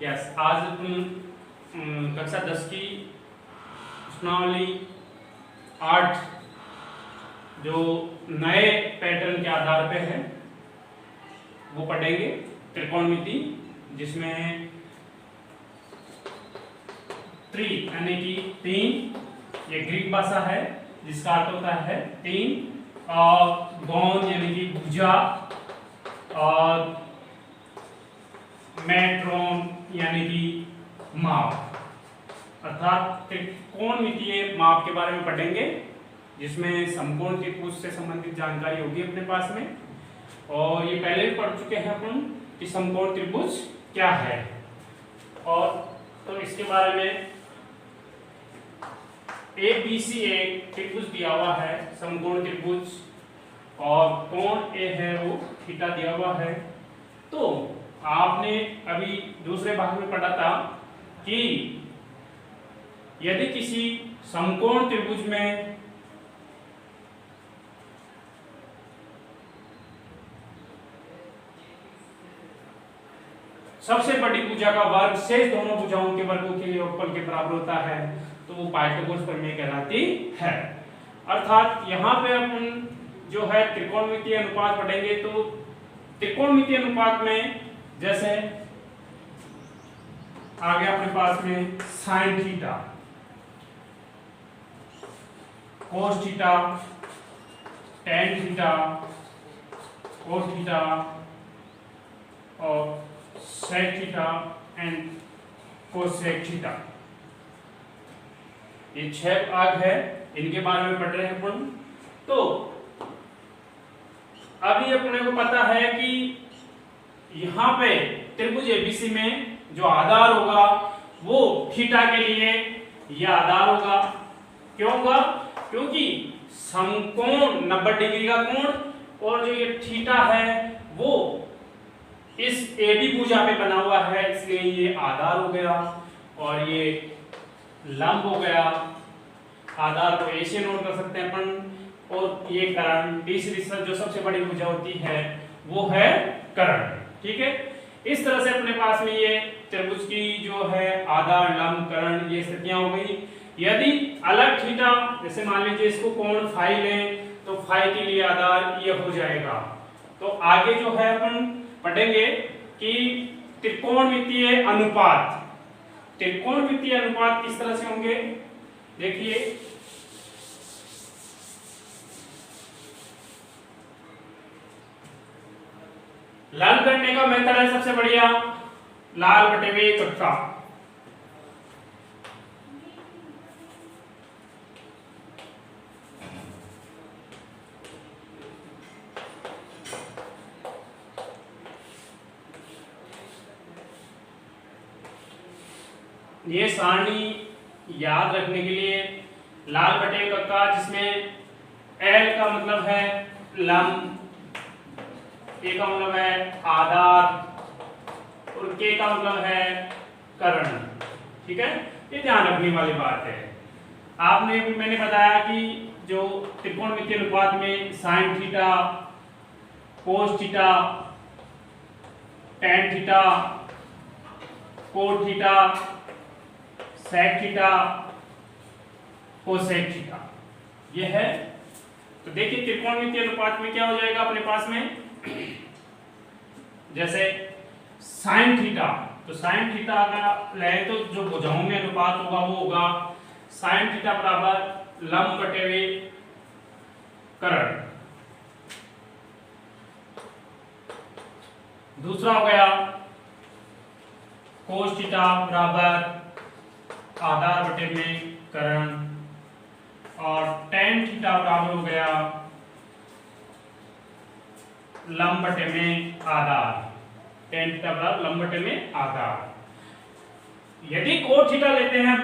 Yes, आज अपन कक्षा 10 की प्रश्नावली 8 जो नए पैटर्न के आधार पे है वो पढ़ेंगे। त्रिकोणमिति जिसमें त्रि यानी कि तीन, ये ग्रीक भाषा है जिसका अर्थ होता है तीन, और गौन यानी कि भुजा, और मेट्रोन यानी कि माप, अर्थात त्रिकोणमितीय माप के बारे में पढ़ेंगे जिसमें समकोण त्रिभुज से संबंधित जानकारी होगी अपने पास में। और ये पहले भी पढ़ चुके हैं अपन कि समकोण त्रिभुज क्या है, और तो इसके बारे में ABC एक त्रिभुज दिया हुआ है, समकोण त्रिभुज, और कोण ए है वो थीटा दिया हुआ है। तो आपने अभी दूसरे भाग में पढ़ा था कि यदि किसी समकोण त्रिभुज में सबसे बड़ी भुजा का वर्ग शेष दोनों भुजाओं के वर्गों के योगफल के बराबर होता है तो वो पाइथागोरस प्रमेय कहलाती है। अर्थात यहाँ पे अपन जो है त्रिकोणमितीय अनुपात पढ़ेंगे। तो त्रिकोणमितीय अनुपात में जैसे आ गया अपने पास में sine theta, cos theta, tan theta, cos theta और sec theta and cosec theta, ये 6 भाग है, इनके बारे में पढ़ रहे हैं अपन। तो अभी अपने को पता है कि यहाँ पे त्रिभुज एबीसी में जो आधार होगा वो थीटा के लिए यह आधार होगा। क्यों होगा? क्योंकि समकोण 90 डिग्री का कोण और जो ये थीटा है वो इस एबी भुजा पे बना हुआ है, इसलिए ये आधार हो गया और ये लंब हो गया। आधार को ए से नोट कर सकते हैं अपन, और ये कर्ण, तीसरी जो सबसे बड़ी भुजा होती है वो है कर्ण। ठीक है, इस तरह से अपने पास में ये त्रिभुज की जो है आधार, लंब, कर्ण, ये स्थितियां हो गई। यदि अलग थीटा, जैसे मान लीजिए इसको कोण फाई लें तो फाई के लिए आधार ये हो जाएगा। तो आगे जो है अपन पढ़ेंगे कि त्रिकोणमितीय अनुपात, त्रिकोणमितीय अनुपात किस तरह से होंगे। देखिए लर्न करने का मेथड है सबसे बढ़िया लाल बटे में कक्का। ये सारणी याद रखने के लिए लाल बटे कक्का, जिसमें L का मतलब है लंब, A का मतलब है आधार और K का मतलब है कर्ण। ठीक है, ये ध्यान रखने वाली बात है। आपने भी मैंने बताया कि जो त्रिकोणमितीय अनुपात में sine theta, cos theta, tan theta, cot theta, sec theta, cosec theta, ये है। तो देखिए त्रिकोणमितीय अनुपात में क्या हो जाएगा अपने पास में, जैसे साइन थीटा, तो साइन थीटा अगर ले तो जो भुजाओं में अनुपात होगा वो होगा साइन थीटा बराबर लंब बटे हुए कर्ण। दूसरा हो गया कोस थीटा बराबर आधार बटे में कर्ण, और टेन थीटा बराबर हो गया लंब बटे में आधार, टेन थीटा बराबर लंब बटे में आधार। यदि कोट थीटा लेते हैं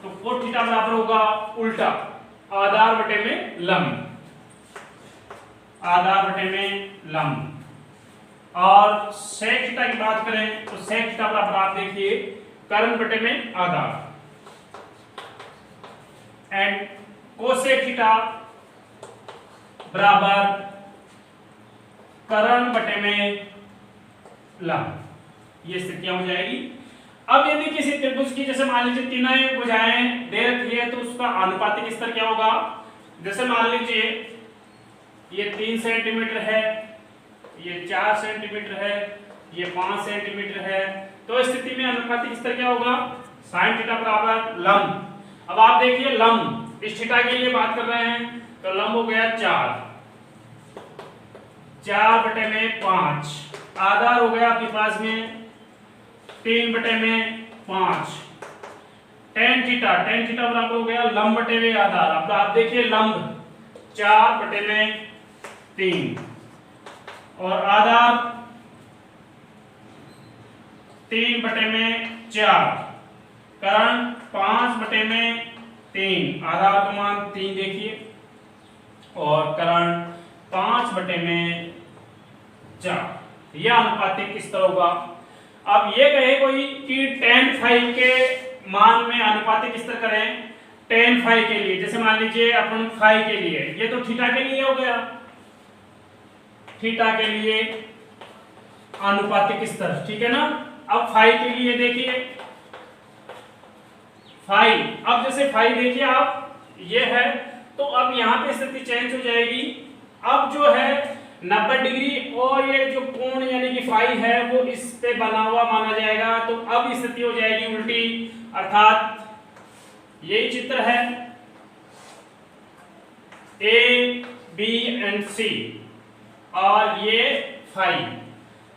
तो कोट थीटा बराबर होगा उल्टा आधार बटे में लंब, आधार बटे में लंब। और सेक थीटा की बात करें तो सेक थीटा बराबर आप देखिए कर्ण बटे में आधार, एंड कोसेक थीटा बराबर कर्ण बटे में लंब। ये स्थितियां हो जाएगी। अब यदि किसी त्रिभुज की जैसे मान लीजिए तीनों भुजाएं दे रखी है तो उसका आनुपातिक स्तर क्या होगा, जैसे मान लीजिए ये 3 सेंटीमीटर है, ये 4 सेंटीमीटर है, ये 5 सेंटीमीटर है, तो इस स्थिति में आनुपातिक स्तर क्या होगा, sin थीटा बराबर लंब। अब आप देखिए लंब इस थीटा के लिए बात कर रहे हैं तो लंब हो गया 4/5, आधार हो गया आपके पास में 3/5, tan थीटा बराबर हो गया लंब बटे आधार। अब आप देखिए लंब 4/3 और आधार 3/4, करण 5/3, आधार का मान 3 देखिए और करण 5/4, यह आनुपातिक स्तर होगा। अब ये कहे कोई कि tan फाई के मान में आनुपातिक स्तर करें, tan फाई के लिए जैसे मान लीजिए अपन फाई के लिए, ये तो थीटा के लिए हो गया, थीटा के लिए आनुपातिक स्तर, ठीक है ना। अब फाई के लिए देखिए फाई, अब जैसे फाई देखिए आप ये है तो अब यहाँ पे स्थिति चेंज हो जाएगी। अब जो है 90 डिग्री और ये जो कोण यानी कि फाई है वो इस पे बना हुआ माना जाएगा, तो अब स्थिति हो जाएगी उल्टी, अर्थात यही चित्र है ए बी एंड सी और ये फाई।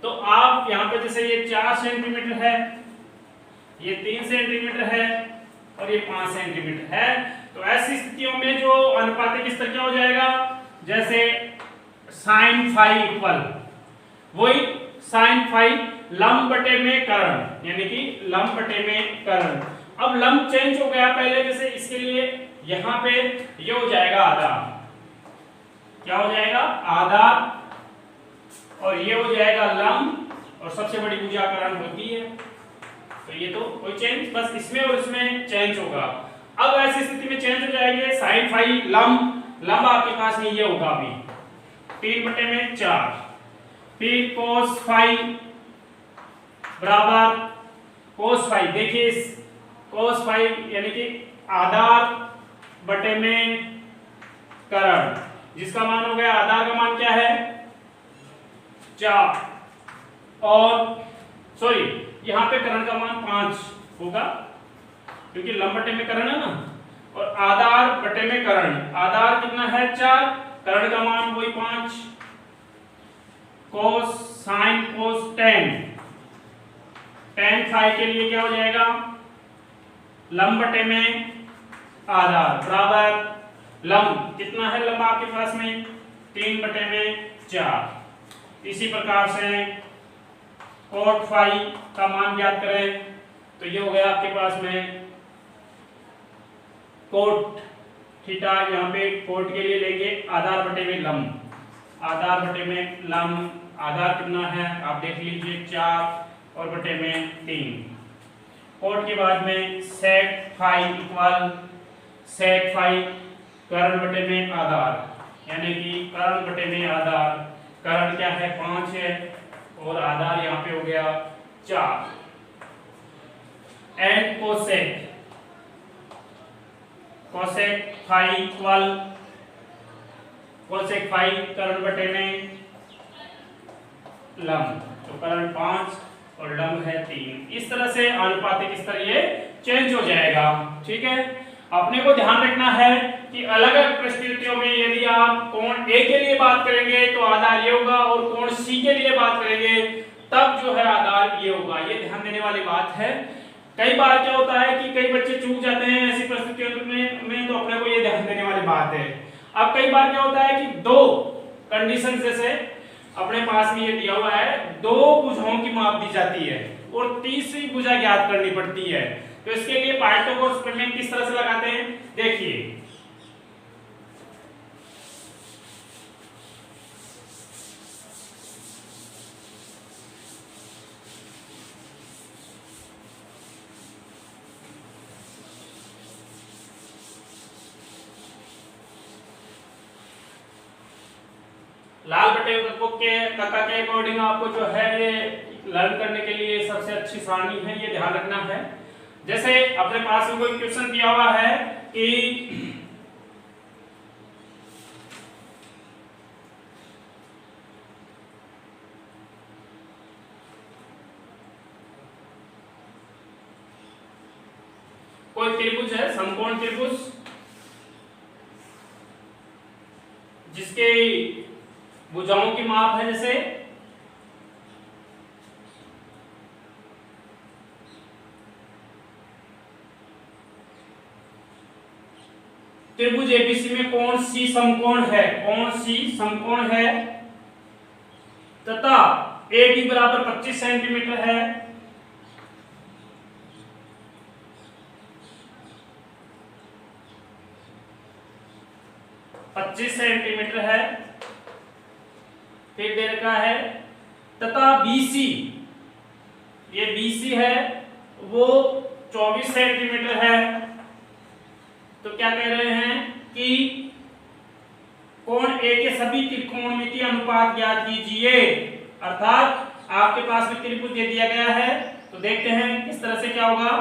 तो आप यहाँ पे जैसे ये 4 सेंटीमीटर है, ये 3 सेंटीमीटर है और ये 5 सेंटीमीटर है, तो ऐसी स्थितियों में जो अनुपातिक स्तर क्या हो जाएगा, जैसे साइन फाई इक्वल वही साइन फाई लंब बटे में कर्ण, यानी कि लंब बटे में कर्ण। अब लंब चेंज हो गया, पहले जैसे इसके लिए यहाँ पे ये हो जाएगा आधार, क्या हो जाएगा आधार, और ये हो जाएगा लंब, और सबसे बड़ी भुजा कर्ण होती है, तो ये तो कोई चेंज बस इसमें और इसमें चेंज होगा। अब ऐसी स्थिति में चेंज हो जाएंगे साइन फाई लंब आपके पास में ये होगा अभी 3/4, फिर कोस फाई बराबर कोस फाई, देखिए कोस फाई यानी कि आधार बटे में कर्ण, जिसका मान हो गया आधार का मान क्या है 4, और सॉरी यहाँ पे कर्ण का मान 5 होगा क्योंकि लंब बटे में कर्ण है ना, और आधार बटे में कर्ण, आधार कितना है 4, कर्ण का मान वही 5, cos sine cos tan phi के लिए क्या हो जाएगा लंब बटे में आधार बराबर लंब, कितना है लंब आपके पास में 3/4। इसी प्रकार से कोट फाई का मान ज्ञात करें तो ये हो गया आपके पास में कोट थीटा, यहाँ पे कोट के लिए लेंगे आधार बटे में लंब, आधार बटे में लंब, आधार कितना है आप देख लीजिए 4 और बटे में 3, कोट के बाद में sec phi equal sec phi कर्ण बटे में आधार, यानी कि कर्ण बटे में आधार, कर्ण क्या है 5 है और आधार यहाँ पे हो गया 4, and cosec phi equal cosec phi कर्ण बटे में लंब, तो कर्ण 5 और लंब है 3। इस तरह से आनुपातिक स्तर ये चेंज हो जाएगा, ठीक है। अपने को ध्यान रखना है कि अलग अलग परिस्थितियों में यदि आप कोण ए के लिए बात करेंगे तो आधार ये होगा, और कोण सी के लिए बात करेंगे तब जो है आधार ये होगा, ये ध्यान देने वाली बात है। कई बार क्या होता है कि कई बच्चे चूक जाते हैं ऐसी परिस्थितियों में तो अपने को ये ध्यान देने वाली बात है। अब कई बार क्या होता है कि दो कंडीशन जैसे अपने पास में ये दिया हुआ है, दो भुजाओं की माप दी जाती है और तीसरी भुजा ज्ञात करनी पड़ती है, तो इसके लिए पाइथागोरस प्रमेय किस तरह से लगाते हैं देखिए। लाल बटे के अकॉर्डिंग आपको जो है ये लर्न करने के लिए सबसे अच्छी सारणी है, ये ध्यान रखना है। जैसे अपने पास में कोई क्वेश्चन दिया हुआ है कि कोई त्रिभुज है, समकोण त्रिभुज, जिसके भुजाओं की माप है जैसे त्रिभुज एबीसी में कोण सी समकोण है, कोण सी समकोण है तथा एबी बराबर 25 सेंटीमीटर है, सेंटीमीटर है, फिर दे रखा है तथा बीसी, ये बीसी है वो 24 सेंटीमीटर है। तो क्या कह रहे हैं कि कोण ए के सभी त्रिकोणमितीय अनुपात ज्ञात कीजिए। अर्थात आपके पास में त्रिभुज दे दिया गया है, तो देखते हैं किस तरह से क्या होगा।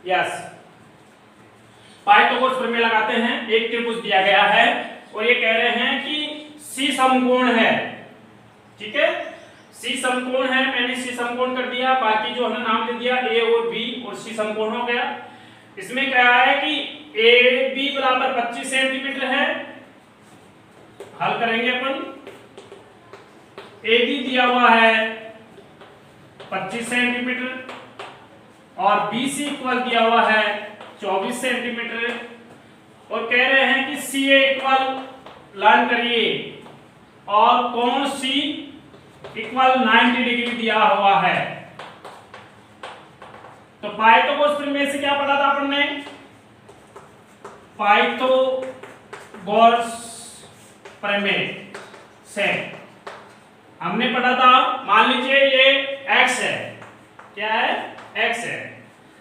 यस, पाइथागोरस प्रमेय लगाते हैं। एक त्रिभुज दिया गया है और ये कह रहे हैं कि सी समकोण है, ठीक है, सी समकोण है, मैंने सी समकोण कर दिया, बाकी जो हमने नाम दे दिया ए और बी और सी समकोण हो गया। इसमें क्या है कि ए बी बराबर 25 सेंटीमीटर है, हल करेंगे अपन। ए बी दिया हुआ है 25 सेंटीमीटर और बी सी इक्वल दिया हुआ है 24 सेंटीमीटर और कह रहे हैं कि सी ए इक्वल लर्न करिए और कोण सी इक्वल 90 डिग्री दिया हुआ है। तो पाइथागोरस प्रमेय से क्या पढ़ा था अपन ने, पाइथागोरस प्रमेय से हमने पढ़ा था, मान लीजिए ये x है, क्या है, x है,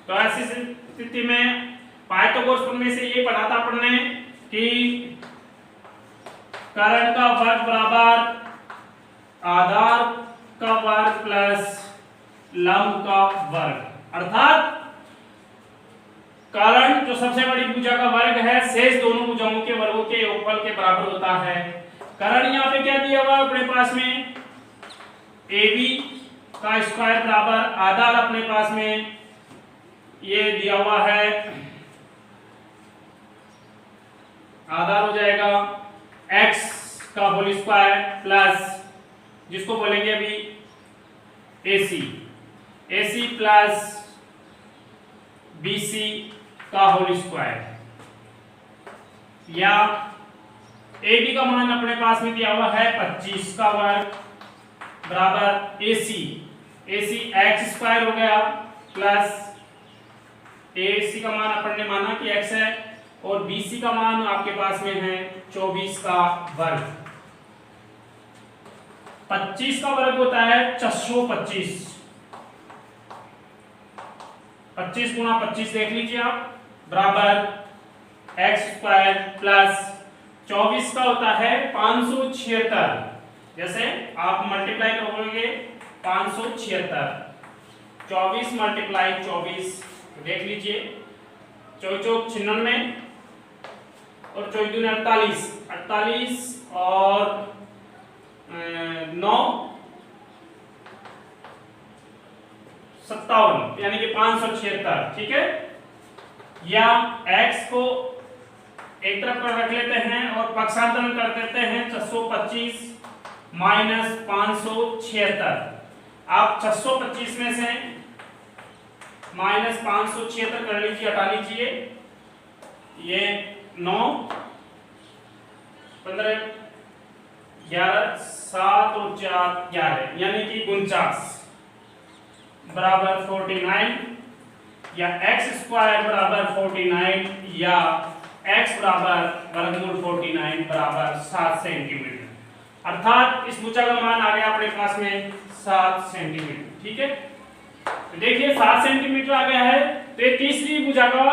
तो ऐसी स्थिति में पाइथागोरस प्रमेय से ये पढ़ा था अपन ने कि कर्ण का वर्ग बराबर आधार का वर्ग प्लस लंब का वर्ग। अर्थात कर्ण जो सबसे बड़ी भुजा का वर्ग है शेष दोनों भुजाओं के वर्गों के योगफल के बराबर होता है। कर्ण यहाँ पे क्या दिया हुआ अपने पास में, AB का स्क्वायर बराबर आधार अपने पास में ये दिया हुआ है, आधार हो जाएगा x का होल स्क्वायर प्लस जिसको बोलेंगे अभी AC प्लस BC का होल स्क्वायर, या AB का मान अपने पास में दिया हुआ है 25 का वर्ग बराबर AC x स्क्वायर हो गया प्लस AC का मान अपन ने माना कि x है और BC का मान आपके पास में है 24 का वर्ग। 25 का वर्ग होता है 425, 25 गुणा 25 देख लीजिए आप, बराबर x स्क्वायर प्लस 24 का होता है 576। जैसे आप मल्टीप्लाई करोगे 576, 24 मल्टीप्लाई 24 देख लीजिए, 24 चौक 96 और 24 दूनी 48, 48 और 9 57 यानी कि 576, ठीक है। या x को एक तरफ पर रख लेते हैं और पक्षांतरण कर देते हैं 625 माइनस 576। आप 625 में से माइनस 576 कर लीजिए, हटा लीजिए, ये 9 15 11 7 और 4 11 यानी कि 49 बराबर 49, या x स्क्वायर बराबर 49 या x बराबर वर्गमूल 49 बराबर 7 सेंटीमीटर। अर्थात इस भुजा का मान आ गया अपने पास में 7 सेंटीमीटर, ठीक है। तो देखिए 7 सेंटीमीटर आ गया है, तो ये तीसरी भुजा का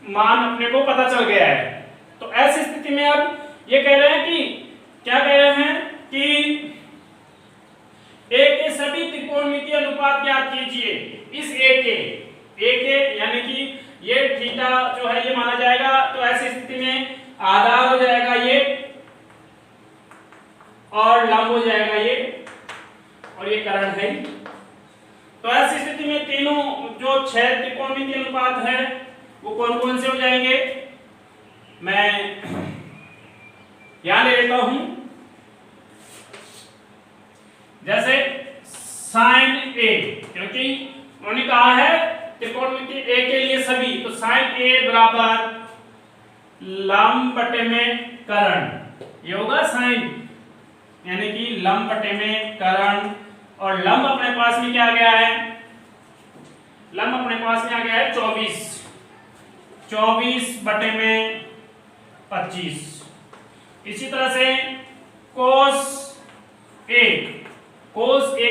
मान अपने को पता चल गया है। तो ऐसी स्थिति में अब ये कह रहे हैं कि क्या कह रहे हैं कि ए के सभी त्रिकोणमितीय अनुपात के यानी कि ये थीटा जो है ये माना जाएगा। तो ऐसी स्थिति में आधार हो जाएगा ये और लंब हो जाएगा ये और ये करण है। तो ऐसी स्थिति में तीनों जो 6 त्रिकोणमितीय अनुपात है वो कौन कौन से हो जाएंगे, मैं यहां ले लेता हूं। जैसे साइन ए, क्योंकि उन्होंने कहा है त्रिकोणमितीय ए के लिए सभी, तो साइन ए बराबर लंब बटे में करण, ये होगा साइन यानी कि लंब बटे में करण। और लंब अपने पास में क्या आ गया है, लंब अपने पास में आ गया है 24 बटे में 25। इसी तरह से कोस ए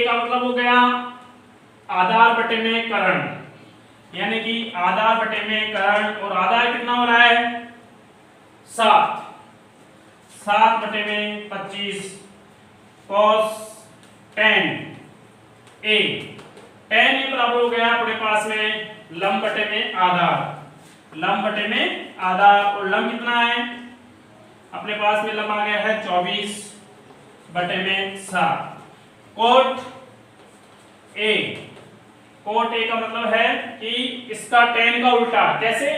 का मतलब हो गया आधार बटे में करण, यानी कि आधार बटे में करण। और आधार कितना हो रहा है 7 बटे में 25 cos tan a बराबर हो गया अपने पास में लंब बटे में आधार, लंब बटे में आधार। और लंब कितना है अपने पास में, लंब आ गया है 24 बटे में 7। कोट ए का मतलब है कि इसका tan का उल्टा, कैसे,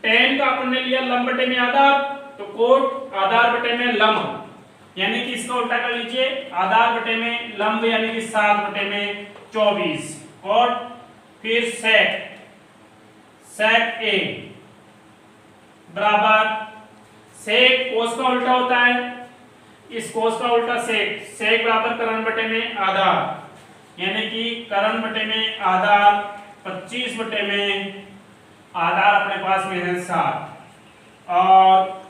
tan का अपन ने लिया लंब बटे में आधार, तो कोट आधार बटे में लंब, यानी कि इसका उल्टा कर लीजिए आधार बटे में लंब, यानी कि 7 बटे में 24। और फिर sec a बराबर sec कोस का उल्टा होता है, इस कोस का उल्टा sec बराबर करण बटे में आधार, यानी कि करण बटे में आधार 25 बटे में आधार अपने पास में है 7। और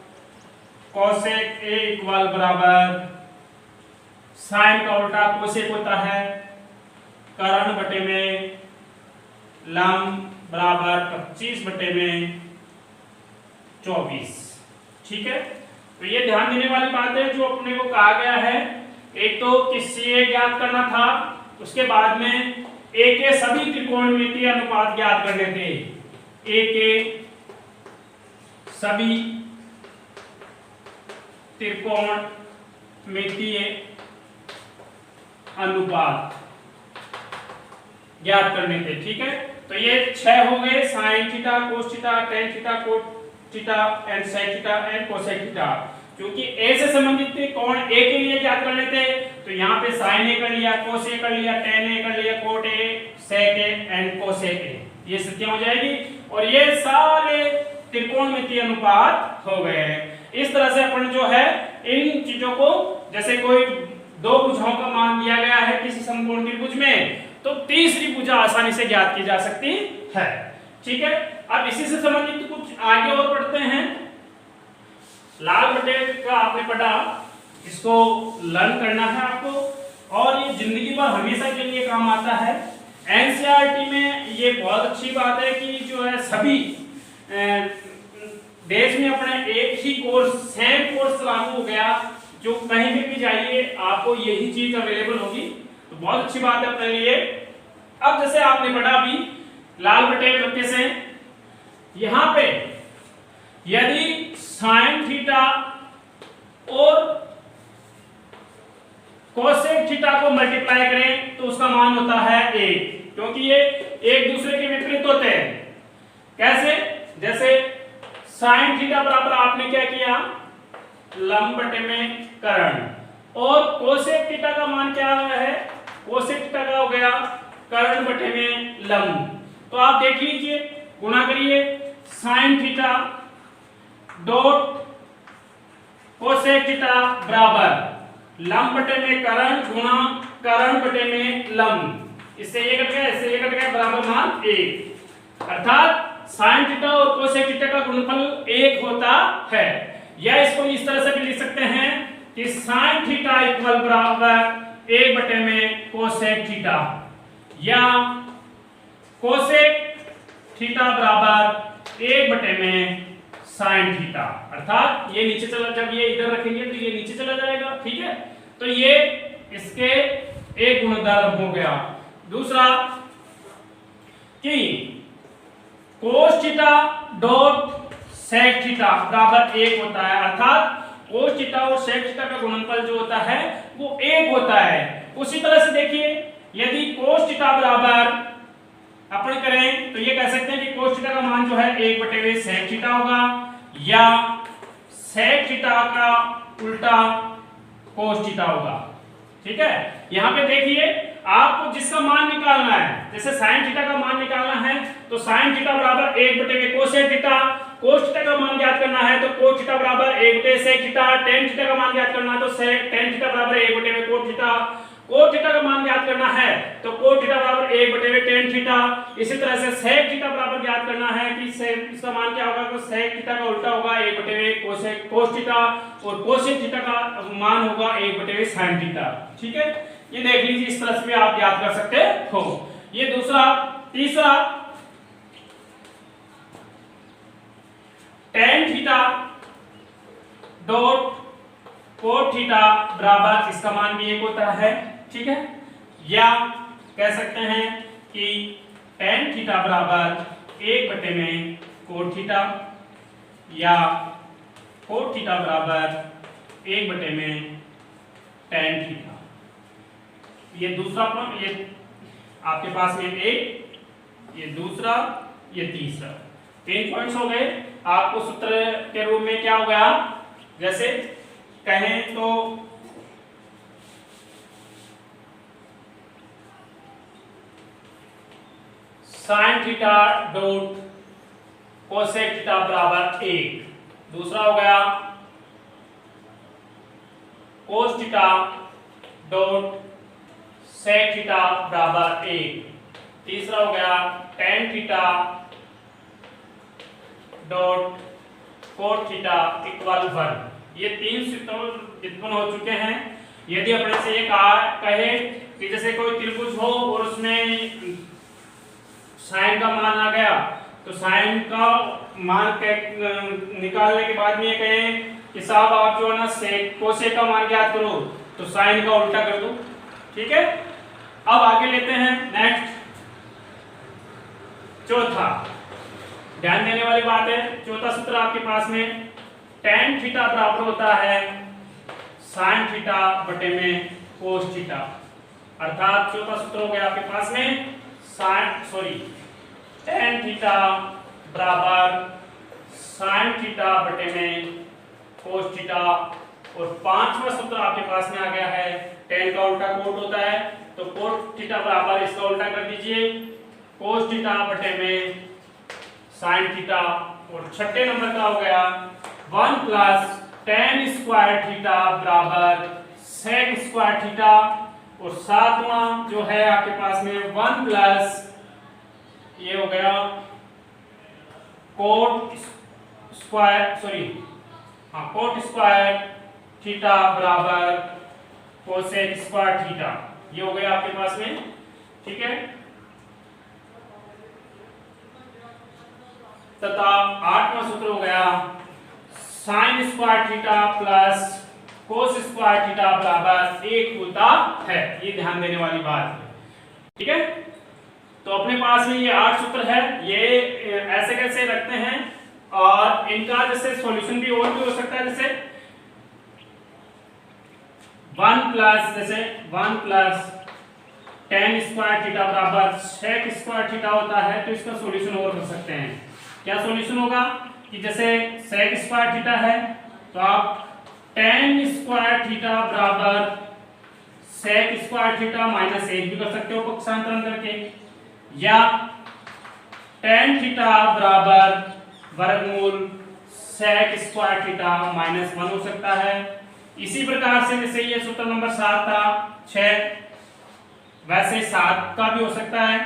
कोसेक a इक्वल बराबर साइन का उल्टा कोसेक होता है करण बटे में लंब बराबर 25 बटे में 24। ठीक है, तो ये ध्यान देने वाली बात है जो अपने को कहा गया है। एक तो किसी एक ज्ञात करना था, उसके बाद में a के सभी त्रिकोणमितीय अनुपात ज्ञात करने थे, a के सभी त्रिकोणमितीय अनुपात ज्ञात करने थे। ठीक है, तो ये 6 हो गए, sine theta, cos theta, tan theta, cot theta and sec theta and cosec theta. क्योंकि a से संबंधित थे, कोण a के लिए ज्ञात करने थे, तो यहाँ पे साइन a कर लिया, कोस a कर लिया, टेन a कर लिया, cot a, sec a and cosec a, ये स्थितियां हो जाएगी। और ये सारे त्रिकोणमितीय अनुपात हो गए। इस तरह से अपन जो है इन चीजों को, जैसे कोई दो भुजाओं का मान दिया गया है किसी समकोण त्रिभुज में, तो तीसरी भुजा आसानी से ज्ञात की जा सकती है। ठीक है, अब इसी से संबंधित कुछ आगे और पढ़ते हैं। लाल बटे का आपने पढ़ा, इसको लर्न करना है आपको, और ये जिंदगी भर हमेशा के लिए काम आता है। एनसीईआरटी में ये बहुत अच्छी बात है कि जो है सभी देश में अपने एक ही कोर्स, सेम कोर्स लागू हो गया, जो कहीं भी जाइए आपको यही चीज अवेलेबल होगी, तो बहुत अच्छी बात है अपने लिए। अब जैसे आपने पढ़ा अभी लाल बटे में से, यहां पे यदि साइन थीटा और कोसेक थीटा को मल्टीप्लाई करें तो उसका मान होता है 1, क्योंकि ये एक दूसरे के विपरीत होते हैं। कैसे, जैसे साइन थीटा बराबर आपने क्या किया, लंब बटे में करण, और कोसेक थीटा का मान क्या है, कोसेक थीटा का हो गया करण बटे में लंब। तो आप देख लीजिए, गुणा करिए, sign theta dot cosec theta बराबर लंब बटे में करण गुणा करण बटे में लंब। इससे ये कट गया, इससे ये कट गया, बराबर मान 1। अर्थात साइन थीटा और कोसेक थीटा का गुणनफल 1 होता है। या इसको इस तरह से भी लिख सकते हैं कि साइन थीटा इक्वल बराबर 1 बटे में कोसेक थीटा, या कोसेक थीटा बराबर 1 बटे में साइन थीटा। अर्थात ये नीचे चला, जब ये इधर रखेंगे तो ये नीचे चला जाएगा। ठीक है, तो ये इसके एक गुणधर्म हो गया। दूसरा, कि cos theta dot sec theta बराबर 1 होता है, अर्थात कोस थीटा और सेक थीटा का गुणनफल जो होता है वो 1 होता है। उसी तरह से देखिए, यदि कोस थीटा बराबर अपन करें तो ये कह सकते हैं कि कोस थीटा का मान जो है 1/2 सेक थीटा होगा, या सेक थीटा का उल्टा कोस थीटा होगा। ठीक है, यहाँ पे देखिए आपको जिसका मान निकालना है, जैसे साइन थीटा का मान निकालना है तो साइन थीटा बराबर 1/2 कोसेक थीटा, कोस थीटा का मान ज्ञात करना है तो कोस थीटा बराबर 1/2 सेक थीटा, टेन थीटा का मान ज्ञात करना है तो टेन थीटा बराबर 1/2 कोस थीटा, कोस थीटा का मान ज्ञात करना है तो कोस थीटा बराबर 1/2 टेन थीटा। इसी तरह से सेक थीटा बराबर ज्ञात करना है कि इसका मान क्या होगा, तो सेक थीटा का उल्टा होगा 1/2 कोसेक कोस थीटा, और कोसेक थीटा का मान होगा 1/2 साइन थीटा। ठीक है, ये देख लीजिए, इस तरह से भी आप याद कर सकते हो। ये दूसरा। तीसरा, ten theta dot cot theta बराबर इसका मान भी 1 होता है। ठीक है, या कह सकते हैं कि टेन थीटा बराबर 1/में कोट थीटा, या कोट थीटा बराबर 1/में टेन थीटा। ये दूसरा, ये आपके पास में एक, ये दूसरा, ये तीसरा, 3 पॉइंट्स हो गए। आपको सूत्र के रूप में क्या हो गया, जैसे कहें तो sine theta dot cosec theta बराबर 1, दूसरा हो गया cos theta dot sec theta बराबर 1, तीसरा हो गया tan theta dot cot theta equal 1। ये 3 सूत्र उत्पन्न हो चुके हैं। यदि अपने से ये कहे कि जैसे कोई त्रिभुज हो और उसमें साइन का मान आ गया, तो साइन का मान निकालने के बाद में ये कहे कि साहब आप जो है ना सेक कोसेक का मान ज्ञात करो, तो साइन का उल्टा कर दो। ठीक है, अब आगे लेते हैं नेक्स्ट, चौथा। ध्यान देने वाली बात है, चौथा सूत्र आपके पास में टेन थीटा बराबर होता है साइन थीटा बटे में कोस थीटा, अर्थात चौथा सूत्र हो गया आपके पास में टेन थीटा बराबर साइन थीटा बटे में कोस थीटा, और पांचवा सूत्र आपके पास में आ गया है टेन का उल्टा कोट होता है, तो कोट थीटा बराबर इसका उल्टा कर दीजिए कोस थीटा बटे में साइन थीटा, और छठे नंबर का हो गया 1 प्लस टेन स्क्वायर थीटा बराबर सेक स्क्वायर थीटा, और सातवां जो है आपके पास में 1 प्लस ये हो गया कोट स्क्वायर थीटा बराबर कोसेक स्क्वायर थीटा, ये हो गया आपके पास में। ठीक है, तथा आठवां सूत्र हो गया sine square theta plus cos square theta बराबर 1 होता है। ये ध्यान देने वाली बात है। ठीक है, तो अपने पास में ये 8 सूत्र है, ये ऐसे कैसे रखते हैं, और इनका जैसे सॉल्यूशन भी और भी हो सकता है, जैसे 1 प्लस टेन स्क्वायर थीटा बराबर सेक स्क्वायर थीटा होता है, तो इसका सॉल्यूशन और कर सकते हैं। क्या सॉल्यूशन होगा कि जैसे सेक स्क्वायर थीटा है तो आप टेन स्क्वायर थीटा बराबर सेक स्क्वायर थीटा माइनस 1 भी कर सकते हो पक्षांतरण करके, या टेन थीटा बराबर वर्गमूल सेक स्क्वायर थीटा माइनस 1 हो सकता है। इसी प्रकार से जैसे ये सूत्र नंबर 7 था 6, वैसे 7 का भी हो सकता है।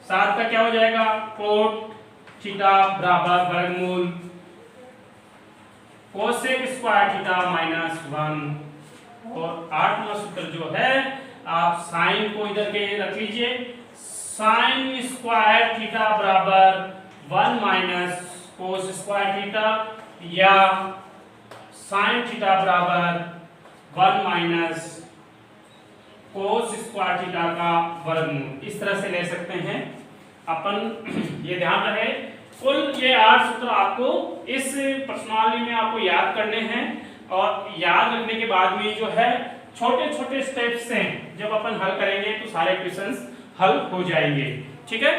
7 का क्या हो जाएगा, कोट थीटा बराबर वर्गमूल कोसेक स्क्वायर थीटा माइनस 1, और 8वां सूत्र जो है आप साइन को इधर के रख लीजिए, साइन स्क्वायर थीटा बराबर 1 माइनस कोस स्क्वायर थीटा, या साइन थीटा बराबर 1 माइनस कोस स्क्वायर थीटा का वर्गमूल, इस तरह से ले सकते हैं। अपन ये ध्यान रहे, कुल ये 8 सूत्र आपको इस प्रश्नावली में आपको याद करने हैं, और याद रखने के बाद में जो है छोटे छोटे स्टेप्स से जब अपन हल करेंगे तो सारे क्वेश्चंस हल हो जाएंगे। ठीक है।